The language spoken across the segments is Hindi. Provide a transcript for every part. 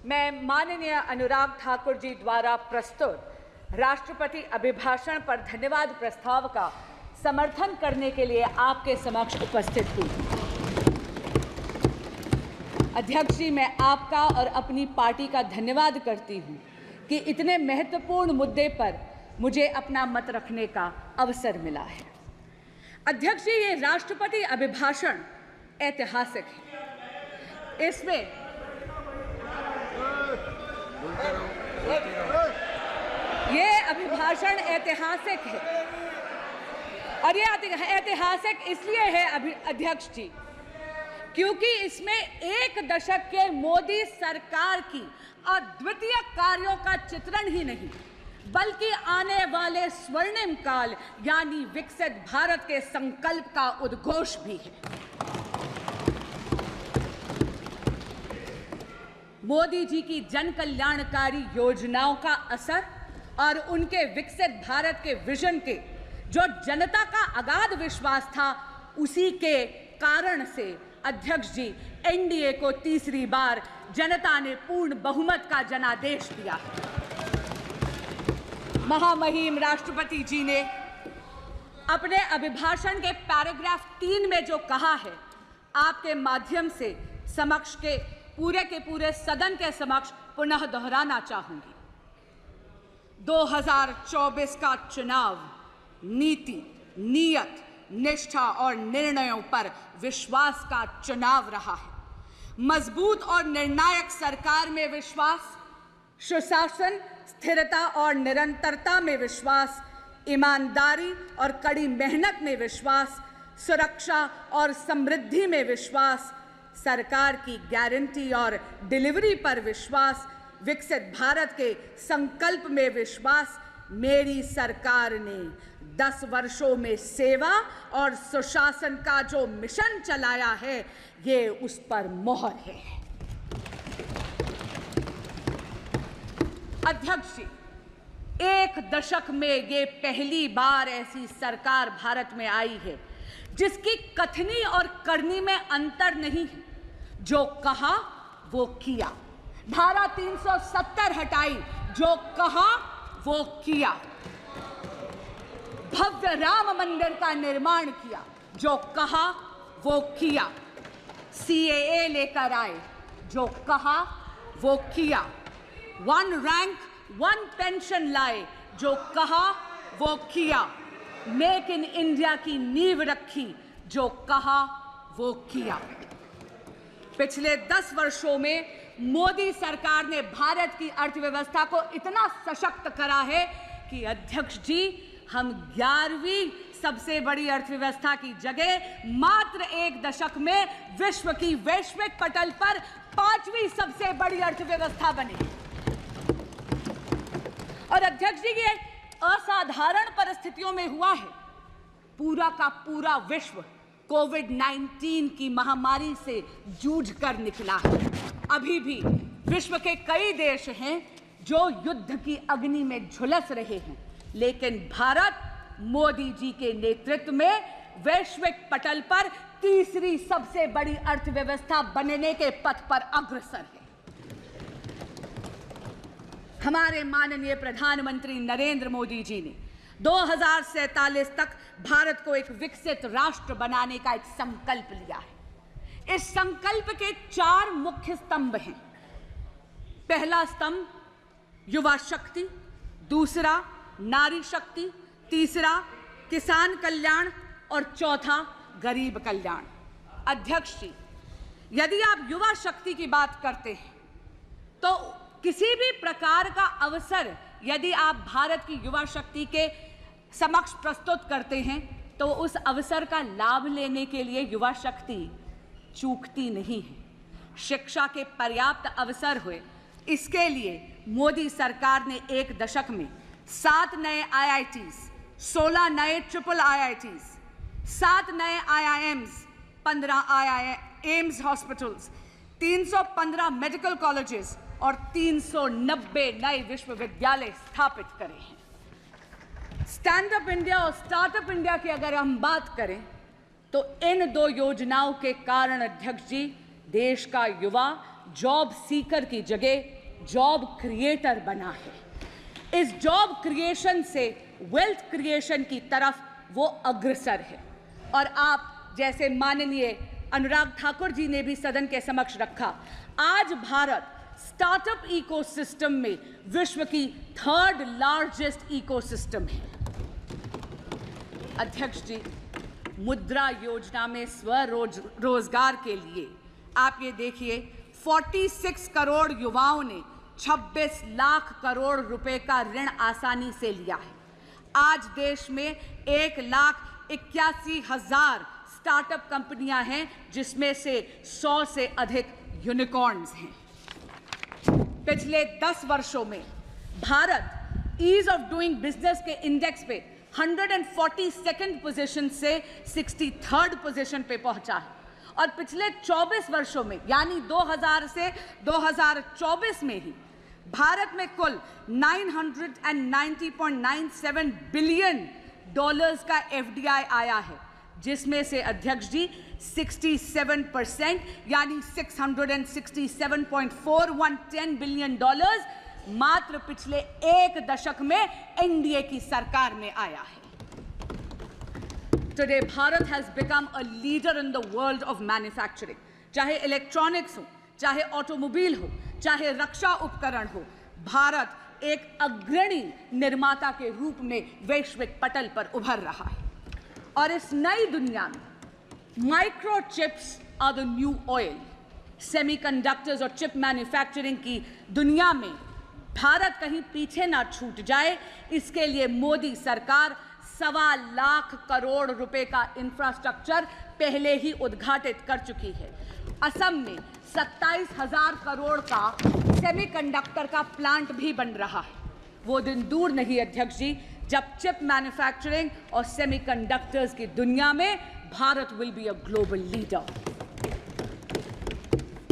मैं माननीय अनुराग ठाकुर जी द्वारा प्रस्तुत राष्ट्रपति अभिभाषण पर धन्यवाद प्रस्ताव का समर्थन करने के लिए आपके समक्ष उपस्थित हुई। अध्यक्ष जी, मैं आपका और अपनी पार्टी का धन्यवाद करती हूं कि इतने महत्वपूर्ण मुद्दे पर मुझे अपना मत रखने का अवसर मिला है। अध्यक्ष जी, ये राष्ट्रपति अभिभाषण ऐतिहासिक है। इसमें ये अभिभाषण ऐतिहासिक है और ये ऐतिहासिक इसलिए है अध्यक्ष जी क्योंकि इसमें एक दशक के मोदी सरकार की अद्वितीय कार्यों का चित्रण ही नहीं बल्कि आने वाले स्वर्णिम काल यानी विकसित भारत के संकल्प का उद्घोष भी है। मोदी जी की जन कल्याणकारी योजनाओं का असर और उनके विकसित भारत के विजन के जो जनता का अगाध विश्वास था, उसी के कारण से अध्यक्ष जी एनडीए को तीसरी बार जनता ने पूर्ण बहुमत का जनादेश दिया। महामहिम राष्ट्रपति जी ने अपने अभिभाषण के पैराग्राफ 3 में जो कहा है, आपके माध्यम से समक्ष के पूरे सदन के समक्ष पुनः दोहराना चाहूंगी। 2024 का चुनाव नीति, नियत, निष्ठा और निर्णयों पर विश्वास का चुनाव रहा है। मजबूत और निर्णायक सरकार में विश्वास, सुशासन, स्थिरता और निरंतरता में विश्वास, ईमानदारी और कड़ी मेहनत में विश्वास, सुरक्षा और समृद्धि में विश्वास, सरकार की गारंटी और डिलीवरी पर विश्वास, विकसित भारत के संकल्प में विश्वास। मेरी सरकार ने 10 वर्षों में सेवा और सुशासन का जो मिशन चलाया है, ये उस पर मोहर है। अध्यक्ष जी, एक दशक में ये पहली बार ऐसी सरकार भारत में आई है जिसकी कथनी और करनी में अंतर नहीं है। जो कहा वो किया। धारा 370 हटाई, जो कहा वो किया। भव्य राम मंदिर का निर्माण किया, जो कहा वो किया। सीएए लेकर आए, जो कहा वो किया। 1 रैंक 1 पेंशन लाए, जो कहा वो किया। मेक इन इंडिया की नींव रखी, जो कहा वो किया। पिछले 10 वर्षों में मोदी सरकार ने भारत की अर्थव्यवस्था को इतना सशक्त करा है कि अध्यक्ष जी, हम 11वीं सबसे बड़ी अर्थव्यवस्था की जगह मात्र एक दशक में विश्व की वैश्विक पटल पर 5वीं सबसे बड़ी अर्थव्यवस्था बनी। और अध्यक्ष जी, ये असाधारण परिस्थितियों में हुआ है। पूरा का पूरा विश्व कोविड-19 की महामारी से जूझकर निकला है। अभी भी विश्व के कई देश हैं जो युद्ध की अग्नि में झुलस रहे हैं, लेकिन भारत मोदी जी के नेतृत्व में वैश्विक पटल पर तीसरी सबसे बड़ी अर्थव्यवस्था बनने के पथ पर अग्रसर है। हमारे माननीय प्रधानमंत्री नरेंद्र मोदी जी ने 2047 तक भारत को एक विकसित राष्ट्र बनाने का एक संकल्प लिया है। इस संकल्प के 4 मुख्य स्तंभ हैं। पहला स्तंभ युवा शक्ति, दूसरा नारी शक्ति, तीसरा किसान कल्याण और चौथा गरीब कल्याण। अध्यक्ष जी, यदि आप युवा शक्ति की बात करते हैं तो किसी भी प्रकार का अवसर यदि आप भारत की युवा शक्ति के समक्ष प्रस्तुत करते हैं तो उस अवसर का लाभ लेने के लिए युवा शक्ति चूकती नहीं है। शिक्षा के पर्याप्त अवसर हुए, इसके लिए मोदी सरकार ने एक दशक में 7 नए IITs, 16 नए ट्रिपल IITs, 7 नए IIMs, 15 AIIMS hospitals, 315 medical colleges और 390 नए विश्वविद्यालय स्थापित करे हैं। स्टैंड अप इंडिया और स्टार्टअप इंडिया की अगर हम बात करें तो इन 2 योजनाओं के कारण अध्यक्ष जी, देश का युवा जॉब सीकर की जगह जॉब क्रिएटर बना है। इस जॉब क्रिएशन से वेल्थ क्रिएशन की तरफ वो अग्रसर है। और आप जैसे माननीय अनुराग ठाकुर जी ने भी सदन के समक्ष रखा, आज भारत स्टार्टअप इकोसिस्टम में विश्व की 3rd लार्जेस्ट इकोसिस्टम है। अध्यक्ष जी, मुद्रा योजना में स्वरोजगार के लिए आप ये देखिए 46 करोड़ युवाओं ने 26 लाख करोड़ रुपए का ऋण आसानी से लिया है। आज देश में 1,81,000 स्टार्टअप कंपनियां हैं, जिसमें से 100 से अधिक यूनिकॉर्न्स हैं। पिछले 10 वर्षों में Bharat ease of doing business के इंडेक्स पे 142nd पोजीशन से 63rd पोजीशन पे पहुंचा है। और पिछले 24 वर्षों में यानी 2000 से 2024 में ही भारत में कुल $990.97 बिलियन का FDI आया है, जिसमें से अध्यक्ष जी 67% यानी $667.4110 बिलियन मात्र पिछले 1 दशक में एनडीए की सरकार में आया है। Today, Bharat has become a leader in the world of manufacturing. चाहे इलेक्ट्रॉनिक्स हो, चाहे ऑटोमोबाइल हो, चाहे रक्षा उपकरण हो, भारत एक अग्रणी निर्माता के रूप में वैश्विक पटल पर उभर रहा है। और इस नई दुनिया में microchips are the new oil. Semiconductors और चिप मैन्युफैक्चरिंग की दुनिया में भारत कहीं पीछे ना छूट जाए, इसके लिए मोदी सरकार 1.25 लाख करोड़ रुपए का इंफ्रास्ट्रक्चर पहले ही उद्घाटित कर चुकी है। असम में 27,000 करोड़ का सेमीकंडक्टर का प्लांट भी बन रहा है। वो दिन दूर नहीं अध्यक्ष जी, जब चिप मैन्युफैक्चरिंग और सेमीकंडक्टर्स की दुनिया में Bharat will be a global leader.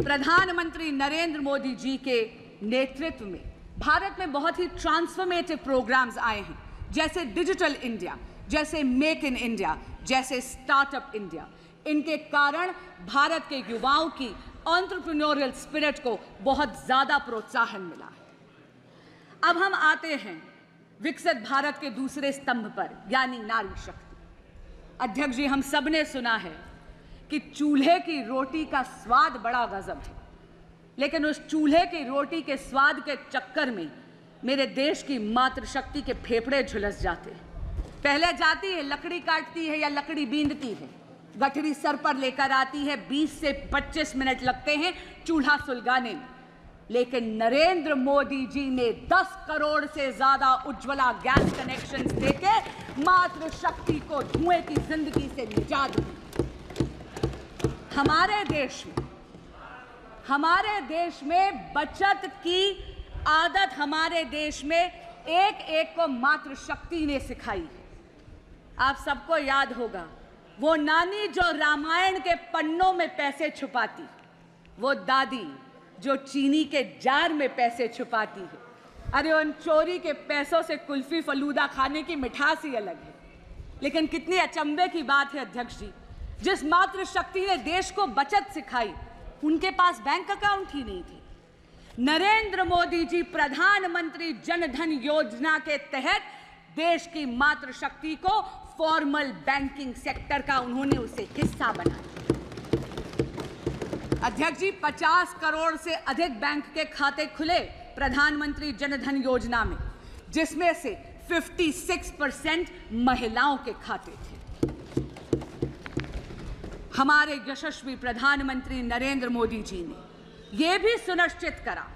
प्रधानमंत्री नरेंद्र मोदी जी के नेतृत्व में भारत में बहुत ही ट्रांसफॉर्मेटिव प्रोग्राम्स आए हैं, जैसे डिजिटल इंडिया, जैसे मेक इन इंडिया, जैसे स्टार्टअप इंडिया। इनके कारण भारत के युवाओं की एंटरप्रेन्योरियल स्पिरिट को बहुत ज्यादा प्रोत्साहन मिला है। अब हम आते हैं विकसित भारत के दूसरे स्तंभ पर, यानी नारी शक्ति। अध्यक्ष जी, हम सब ने सुना है कि चूल्हे की रोटी का स्वाद बड़ा गजब है, लेकिन उस चूल्हे की रोटी के स्वाद के चक्कर में मेरे देश की मातृशक्ति के फेफड़े झुलस जाते हैं। पहले जाती है, लकड़ी काटती है या लकड़ी बींदती है, गठरी सर पर लेकर आती है, 20 से 25 मिनट लगते हैं चूल्हा सुलगाने में। लेकिन नरेंद्र मोदी जी ने 10 करोड़ से ज्यादा उज्ज्वला गैस कनेक्शंस देके मातृशक्ति को धुएं की जिंदगी से निजात दी। हमारे देश में बचत की आदत हमारे देश में एक एक को मातृशक्ति ने सिखाई है। आप सबको याद होगा वो नानी जो रामायण के पन्नों में पैसे छुपाती, वो दादी जो चीनी के जार में पैसे छुपाती है। अरे उन चोरी के पैसों से कुल्फी फलूदा खाने की मिठास ही अलग है। लेकिन कितनी अचंभे की बात है अध्यक्ष जी, जिस मातृशक्ति ने देश को बचत सिखाई, उनके पास बैंक अकाउंट ही नहीं थे। नरेंद्र मोदी जी प्रधानमंत्री जन धन योजना के तहत देश की मातृशक्ति को फॉर्मल बैंकिंग सेक्टर का उन्होंने उसे हिस्सा बनाया। अध्यक्ष जी, 50 करोड़ से अधिक बैंक के खाते खुले प्रधानमंत्री जन धन योजना में, जिसमें से 56% महिलाओं के खाते थे। हमारे यशस्वी प्रधानमंत्री नरेंद्र मोदी जी ने यह भी सुनिश्चित करा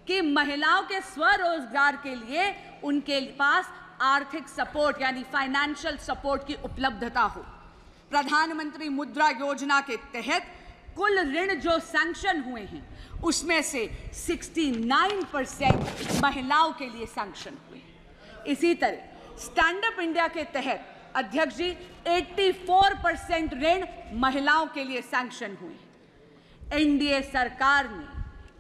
कि महिलाओं के स्वरोजगार के लिए उनके पास आर्थिक सपोर्ट यानी फाइनेंशियल सपोर्ट की उपलब्धता हो। प्रधानमंत्री मुद्रा योजना के तहत कुल ऋण जो सैंक्शन हुए हैं, उसमें से 69% महिलाओं के लिए सैंक्शन हुए। इसी तरह स्टैंड अप इंडिया के तहत अध्यक्ष जी 84% ऋण महिलाओं के लिए सैंक्शन हुए। एनडीए सरकार ने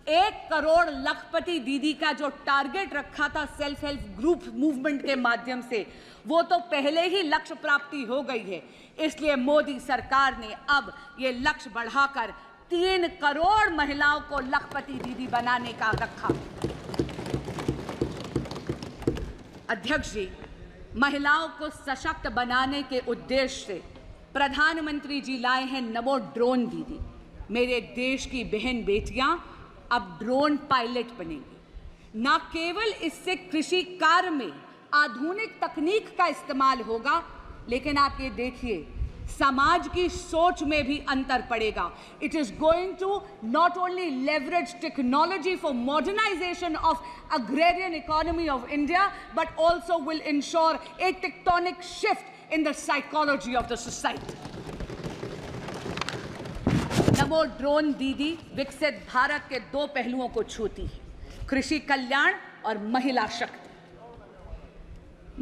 1 करोड़ लखपति दीदी का जो टारगेट रखा था सेल्फ हेल्प ग्रुप मूवमेंट के माध्यम से, वो तो पहले ही लक्ष्य प्राप्ति हो गई है। इसलिए मोदी सरकार ने अब ये लक्ष्य बढ़ाकर 3 करोड़ महिलाओं को लखपति दीदी बनाने का रखा। अध्यक्ष जी, महिलाओं को सशक्त बनाने के उद्देश्य से प्रधानमंत्री जी लाए हैं नमो ड्रोन दीदी। मेरे देश की बहन बेटियां अब ड्रोन पायलट बनेंगी। न केवल इससे कृषि कार्य में आधुनिक तकनीक का इस्तेमाल होगा, लेकिन आप ये देखिए समाज की सोच में भी अंतर पड़ेगा। It is going to not only leverage technology for modernisation of agrarian economy of India, but also will ensure a tectonic shift in the psychology of the society. Namo drone Didi विकसित भारत के 2 पहलुओं को छूती है, कृषि कल्याण और महिला शक्ति।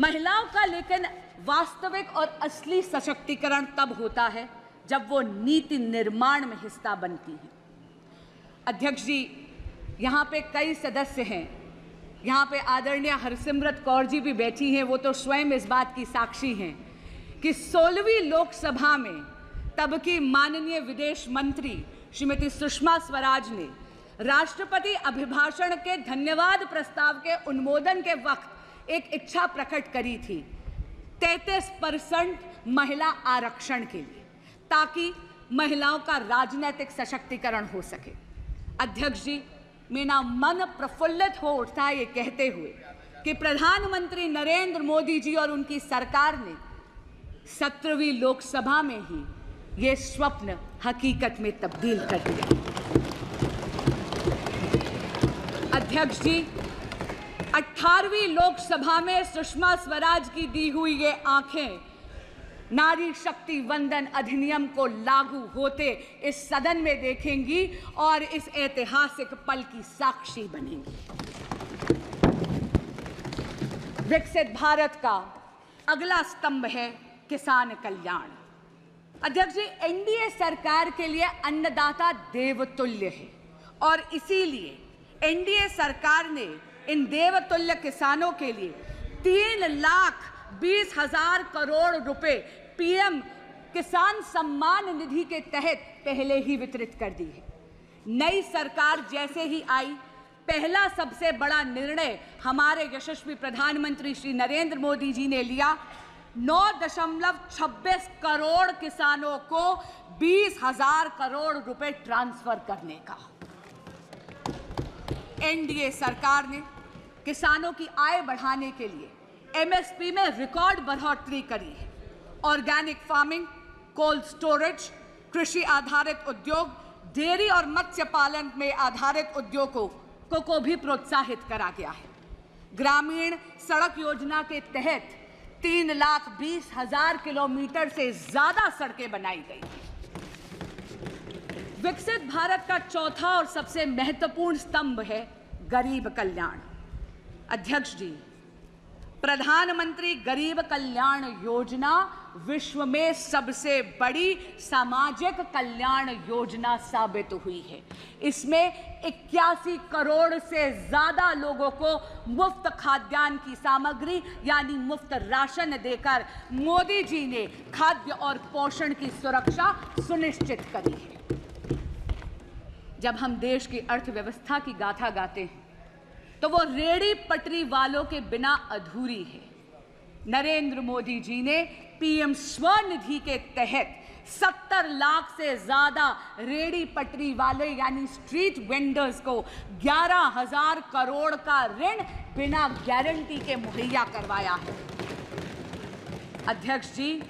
महिलाओं का लेकिन वास्तविक और असली सशक्तिकरण तब होता है जब वो नीति निर्माण में हिस्सा बनती है। अध्यक्ष जी, यहाँ पे कई सदस्य हैं, यहाँ पे आदरणीय हरसिमरत कौर जी भी बैठी हैं, वो तो स्वयं इस बात की साक्षी हैं कि 16वीं लोकसभा में तब की माननीय विदेश मंत्री श्रीमती सुषमा स्वराज ने राष्ट्रपति अभिभाषण के धन्यवाद प्रस्ताव के अनुमोदन के वक्त एक इच्छा प्रकट करी थी 33% महिला आरक्षण के लिए, ताकि महिलाओं का राजनीतिक सशक्तिकरण हो सके। अध्यक्ष जी, मेरा मन प्रफुल्लित हो उठता है ये कहते हुए कि प्रधानमंत्री नरेंद्र मोदी जी और उनकी सरकार ने 17वीं लोकसभा में ही ये स्वप्न हकीकत में तब्दील कर दिया। अध्यक्ष जी, 18वीं लोकसभा में सुषमा स्वराज की दी हुई ये आंखें नारी शक्ति वंदन अधिनियम को लागू होते इस सदन में देखेंगी और इस ऐतिहासिक पल की साक्षी बनेंगी। विकसित भारत का अगला स्तंभ है किसान कल्याण। अध्यक्ष जी, एनडीए सरकार के लिए अन्नदाता देवतुल्य है और इसीलिए एनडीए सरकार ने इन देवतुल्य किसानों के लिए 3,20,000 करोड़ रुपए पीएम किसान सम्मान निधि के तहत पहले ही वितरित कर दी है। नई सरकार जैसे ही आई, पहला सबसे बड़ा निर्णय हमारे यशस्वी प्रधानमंत्री श्री नरेंद्र मोदी जी ने लिया, 9.26 करोड़ किसानों को 20,000 करोड़ रुपए ट्रांसफर करने का। एनडीए सरकार ने किसानों की आय बढ़ाने के लिए एमएसपी में रिकॉर्ड बढ़ोतरी करी है। ऑर्गेनिक फार्मिंग, कोल्ड स्टोरेज, कृषि आधारित उद्योग, डेयरी और मत्स्य पालन में आधारित उद्योगों को भी प्रोत्साहित करा गया है। ग्रामीण सड़क योजना के तहत 3,20,000 किलोमीटर से ज्यादा सड़कें बनाई गई। विकसित भारत का चौथा और सबसे महत्वपूर्ण स्तंभ है गरीब कल्याण। अध्यक्ष जी, प्रधानमंत्री गरीब कल्याण योजना विश्व में सबसे बड़ी सामाजिक कल्याण योजना साबित हुई है। इसमें 81 करोड़ से ज्यादा लोगों को मुफ्त खाद्यान्न की सामग्री यानी मुफ्त राशन देकर मोदी जी ने खाद्य और पोषण की सुरक्षा सुनिश्चित करी है। जब हम देश की अर्थव्यवस्था की गाथा गाते हैं तो वो रेड़ी पटरी वालों के बिना अधूरी है। नरेंद्र मोदी जी ने पीएम स्वनिधि के तहत 70 लाख से ज्यादा रेड़ी पटरी वाले यानी स्ट्रीट वेंडर्स को 11,000 करोड़ का ऋण बिना गारंटी के मुहैया करवाया है। अध्यक्ष जी,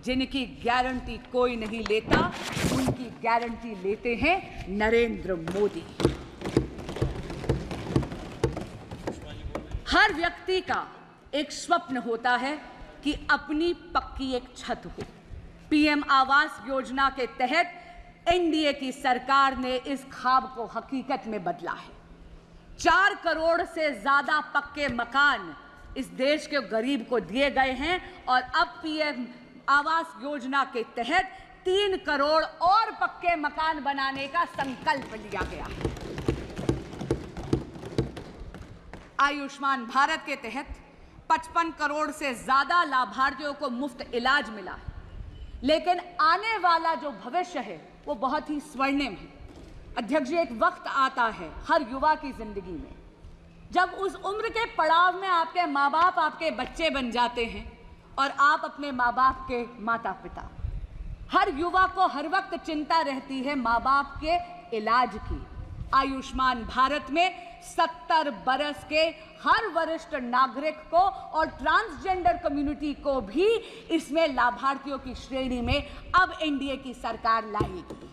जिनकी गारंटी कोई नहीं लेता, उनकी गारंटी लेते हैं नरेंद्र मोदी। हर व्यक्ति का एक स्वप्न होता है कि अपनी पक्की एक छत हो। पीएम आवास योजना के तहत एनडीए की सरकार ने इस ख्वाब को हकीकत में बदला है। 4 करोड़ से ज्यादा पक्के मकान इस देश के गरीब को दिए गए हैं और अब पीएम आवास योजना के तहत 3 करोड़ और पक्के मकान बनाने का संकल्प लिया गया है। आयुष्मान भारत के तहत 55 करोड़ से ज्यादा लाभार्थियों को मुफ्त इलाज मिला है। लेकिन आने वाला जो भविष्य है वो बहुत ही स्वर्णिम है। अध्यक्ष जी, एक वक्त आता है हर युवा की जिंदगी में जब उस उम्र के पड़ाव में आपके माँ बाप आपके बच्चे बन जाते हैं और आप अपने माँ बाप के माता पिता। हर युवा को हर वक्त चिंता रहती है माँ बाप के इलाज की। आयुष्मान भारत में 70 बरस के हर वरिष्ठ नागरिक को और ट्रांसजेंडर कम्युनिटी को भी इसमें लाभार्थियों की श्रेणी में अब एनडीए की सरकार लाएगी।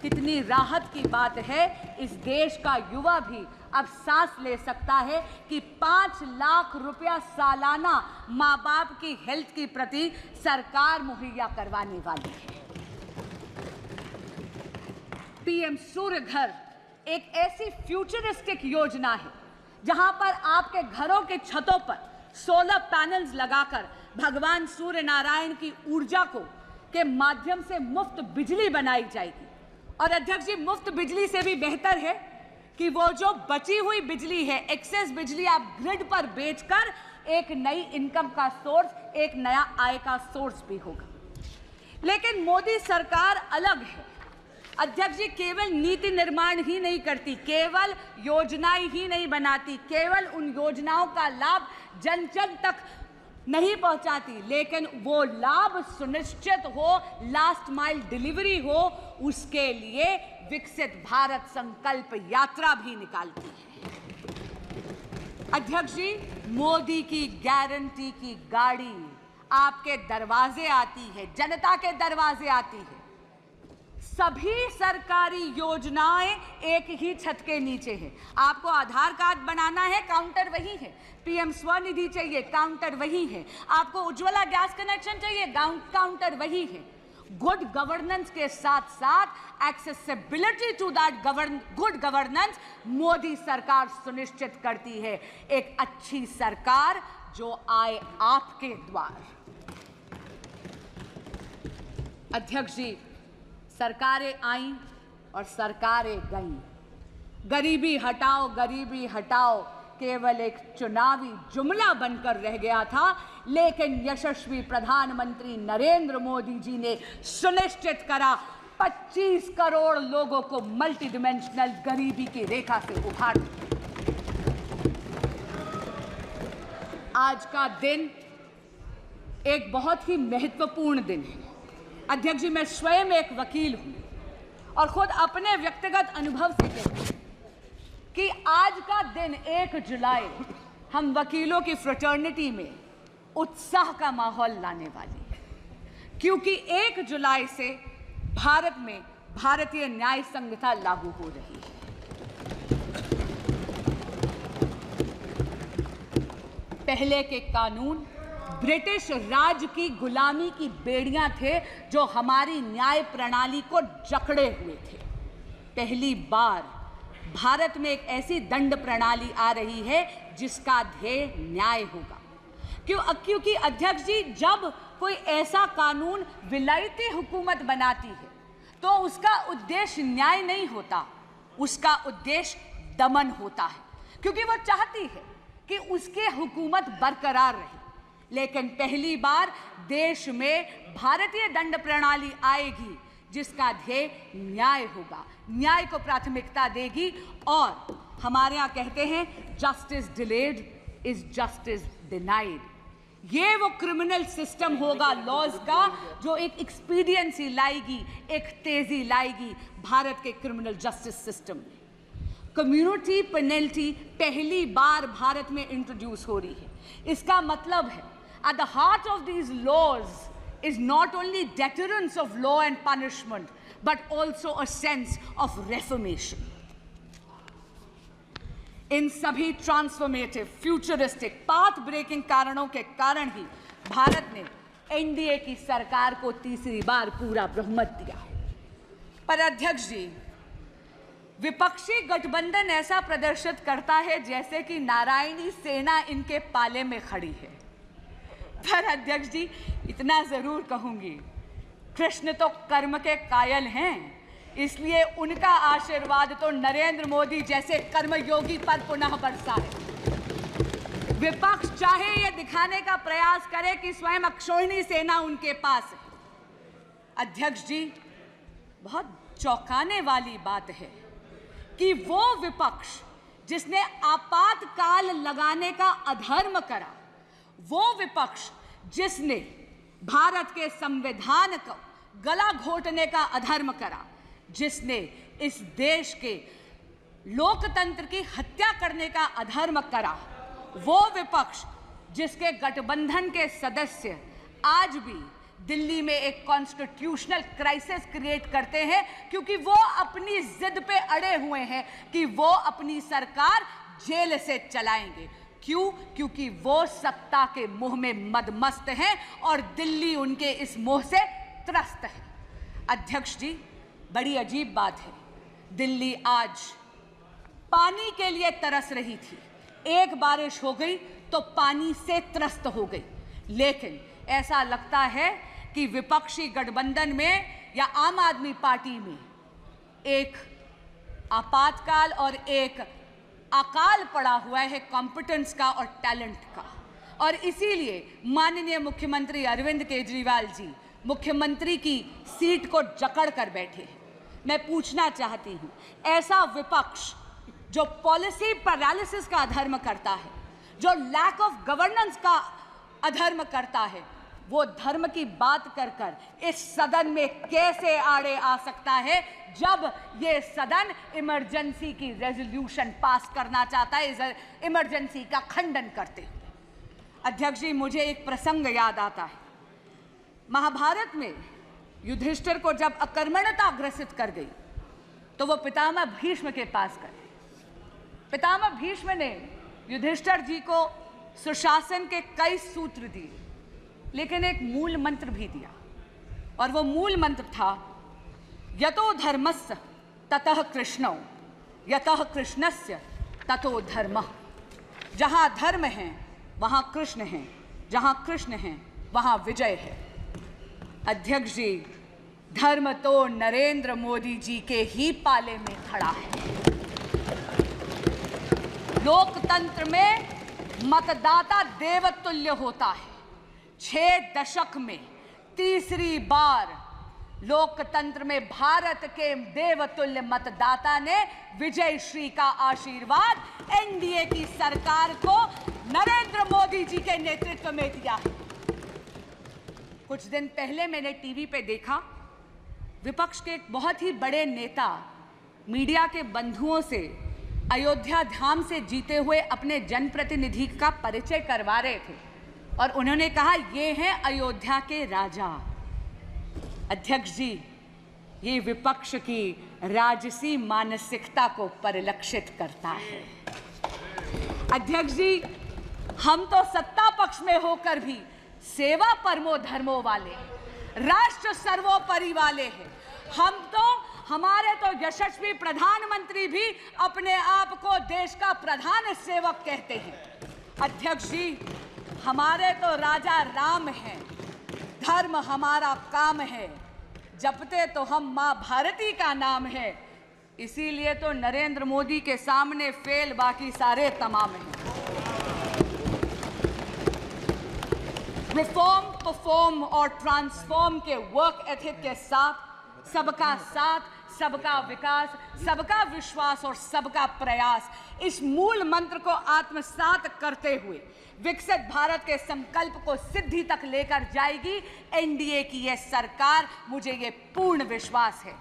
कितनी राहत की बात है, इस देश का युवा भी अब सांस ले सकता है कि 5 लाख रुपया सालाना माँ बाप की हेल्थ के प्रति सरकार मुहैया करवाने वाली है। पीएम सूर्य घर एक ऐसी फ्यूचरिस्टिक योजना है जहां पर आपके घरों के छतों पर सोलर पैनल्स लगाकर भगवान सूर्य नारायण की ऊर्जा को के माध्यम से मुफ्त बिजली बनाई जाएगी। और अध्यक्ष जी, मुफ्त बिजली से भी बेहतर है कि वो जो बची हुई बिजली है, एक्सेस बिजली, आप ग्रिड पर बेचकर एक नई इनकम का सोर्स, एक नया आय का सोर्स भी होगा। लेकिन मोदी सरकार अलग है अध्यक्ष जी, केवल नीति निर्माण ही नहीं करती, केवल योजनाएं ही नहीं बनाती, केवल उन योजनाओं का लाभ जन जन तक नहीं पहुंचाती, लेकिन वो लाभ सुनिश्चित हो, लास्ट माइल डिलीवरी हो, उसके लिए विकसित भारत संकल्प यात्रा भी निकालती है। अध्यक्ष जी, मोदी की गारंटी की गाड़ी आपके दरवाजे आती है, जनता के दरवाजे आती है। सभी सरकारी योजनाएं एक ही छत के नीचे है। आपको आधार कार्ड बनाना है, काउंटर वही है। पीएम स्वनिधि चाहिए, काउंटर वही है। आपको उज्ज्वला गैस कनेक्शन चाहिए, काउंटर वही है। गुड गवर्नेंस के साथ साथ accessibility to that good governance Modi सरकार सुनिश्चित करती है। एक अच्छी सरकार जो आए आपके द्वार। अध्यक्ष जी, सरकारें आईं और सरकारें गईं। गरीबी हटाओ, गरीबी हटाओ केवल एक चुनावी जुमला बनकर रह गया था, लेकिन यशस्वी प्रधानमंत्री नरेंद्र मोदी जी ने सुनिश्चित करा 25 करोड़ लोगों को मल्टी डिमेंशनल गरीबी की रेखा से उठार दिया। आज का दिन एक बहुत ही महत्वपूर्ण दिन है। अध्यक्ष जी, मैं स्वयं एक वकील हूं और खुद अपने व्यक्तिगत अनुभव से कहती हूं कि आज का दिन 1 जुलाई हम वकीलों की फ्रेटर्निटी में उत्साह का माहौल लाने वाली है, क्योंकि 1 जुलाई से भारत में भारतीय न्याय संहिता लागू हो रही है। पहले के कानून ब्रिटिश राज की गुलामी की बेड़ियां थे जो हमारी न्याय प्रणाली को जकड़े हुए थे। पहली बार भारत में एक ऐसी दंड प्रणाली आ रही है जिसका ध्येय न्याय होगा। क्योंकि अध्यक्ष जी, जब कोई ऐसा कानून विलायती हुकूमत बनाती है तो उसका उद्देश्य न्याय नहीं होता, उसका उद्देश्य दमन होता है, क्योंकि वो चाहती है कि उसकी हुकूमत बरकरार रहे। लेकिन पहली बार देश में भारतीय दंड प्रणाली आएगी जिसका ध्येय न्याय होगा, न्याय को प्राथमिकता देगी। और हमारे यहाँ कहते हैं justice delayed is justice denied. ये वो क्रिमिनल सिस्टम होगा लॉज का जो एक एक्सपीडियंसी लाएगी, एक तेजी लाएगी भारत के क्रिमिनल जस्टिस सिस्टम में। कम्युनिटी पेनल्टी पहली बार भारत में इंट्रोड्यूस हो रही है। इसका मतलब है at the heart of these laws is not only deterrence of law and punishment, but also a sense of reformation. इन सभी ट्रांसफॉर्मेटिव, फ्यूचरिस्टिक, पाथ ब्रेकिंग कारणों के कारण ही भारत ने एनडीए की सरकार को तीसरी बार पूरा बहुमत दिया है। पर अध्यक्ष जी, विपक्षी गठबंधन ऐसा प्रदर्शित करता है जैसे कि नारायणी सेना इनके पाले में खड़ी है। पर अध्यक्ष जी, इतना जरूर कहूंगी, कृष्ण तो कर्म के कायल हैं, इसलिए उनका आशीर्वाद तो नरेंद्र मोदी जैसे कर्मयोगी पर पुनः बरसा है। विपक्ष चाहे ये दिखाने का प्रयास करे कि स्वयं अक्षोहिणी सेना उनके पास है। अध्यक्ष जी, बहुत चौंकाने वाली बात है कि वो विपक्ष जिसने आपातकाल लगाने का अधर्म करा, वो विपक्ष जिसने भारत के संविधान को गला घोटने का अधर्म करा, जिसने इस देश के लोकतंत्र की हत्या करने का अधर्म करा, वो विपक्ष जिसके गठबंधन के सदस्य आज भी दिल्ली में एक कॉन्स्टिट्यूशनल क्राइसिस क्रिएट करते हैं क्योंकि वो अपनी जिद पे अड़े हुए हैं कि वो अपनी सरकार जेल से चलाएंगे। क्यों? क्योंकि वो सत्ता के मोह में मदमस्त हैं और दिल्ली उनके इस मोह से त्रस्त है। अध्यक्ष जी, बड़ी अजीब बात है, दिल्ली आज पानी के लिए तरस रही थी, एक बारिश हो गई तो पानी से त्रस्त हो गई। लेकिन ऐसा लगता है कि विपक्षी गठबंधन में या आम आदमी पार्टी में एक आपातकाल और एक अकाल पड़ा हुआ है कॉम्पिटेंस का और टैलेंट का, और इसीलिए माननीय मुख्यमंत्री अरविंद केजरीवाल जी मुख्यमंत्री की सीट को जकड़ कर बैठे हैं। मैं पूछना चाहती हूं, ऐसा विपक्ष जो पॉलिसी पैरालिसिस का अधर्म करता है, जो लैक ऑफ गवर्नेंस का अधर्म करता है, वो धर्म की बात कर कर इस सदन में कैसे आड़े आ सकता है जब ये सदन इमरजेंसी की रेजोल्यूशन पास करना चाहता है, इस इमरजेंसी का खंडन करते हुए। अध्यक्ष जी, मुझे एक प्रसंग याद आता है। महाभारत में युधिष्ठिर को जब अकर्मण्यता ग्रसित कर गई तो वो पितामह भीष्म के पास गए। पितामह भीष्म ने युधिष्ठिर जी को सुशासन के कई सूत्र दिए, लेकिन एक मूल मंत्र भी दिया, और वो मूल मंत्र था यतो धर्मस्य ततः कृष्णो, यतः कृष्णस्य ततो धर्मः। जहां धर्म है वहां कृष्ण है, जहां कृष्ण है वहां विजय है। अध्यक्ष जी, धर्म तो नरेंद्र मोदी जी के ही पाले में खड़ा है। लोकतंत्र में मतदाता देवतुल्य होता है। 6 दशक में तीसरी बार लोकतंत्र में भारत के देवतुल्य मतदाता ने विजय श्री का आशीर्वाद एनडीए की सरकार को नरेंद्र मोदी जी के नेतृत्व में दिया है। कुछ दिन पहले मैंने टीवी पे देखा, विपक्ष के एक बहुत ही बड़े नेता मीडिया के बंधुओं से अयोध्या धाम से जीते हुए अपने जनप्रतिनिधि का परिचय करवा रहे थे और उन्होंने कहा, ये हैं अयोध्या के राजा। अध्यक्ष जी, ये विपक्ष की राजसी मानसिकता को परिलक्षित करता है। अध्यक्ष जी, हम तो सत्ता पक्ष में होकर भी सेवा परमो धर्मो वाले, राष्ट्र सर्वोपरि वाले हैं। हमारे तो यशस्वी प्रधानमंत्री भी अपने आप को देश का प्रधान सेवक कहते हैं। अध्यक्ष जी, हमारे तो राजा राम हैं, धर्म हमारा काम है, जपते तो हम माँ भारती का नाम है, इसीलिए तो नरेंद्र मोदी के सामने फेल बाकी सारे तमाम हैं। रिफॉर्म, परफॉर्म और ट्रांसफॉर्म के वर्क एथिक के साथ साथ, सबका विकास, सबका विश्वास और सबका प्रयास, इस मूल मंत्र को आत्मसात करते हुए विकसित भारत के संकल्प को सिद्धि तक लेकर जाएगी एनडीए की यह सरकार, मुझे ये पूर्ण विश्वास है।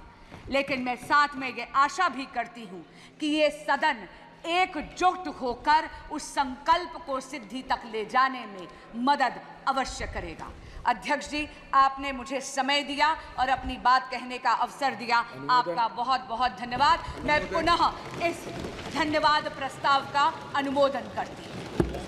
लेकिन मैं साथ में ये आशा भी करती हूँ कि ये सदन एकजुट होकर उस संकल्प को सिद्धि तक ले जाने में मदद अवश्य करेगा। अध्यक्ष जी, आपने मुझे समय दिया और अपनी बात कहने का अवसर दिया, आपका बहुत बहुत धन्यवाद। मैं पुनः इस धन्यवाद प्रस्ताव का अनुमोदन करती हूँ।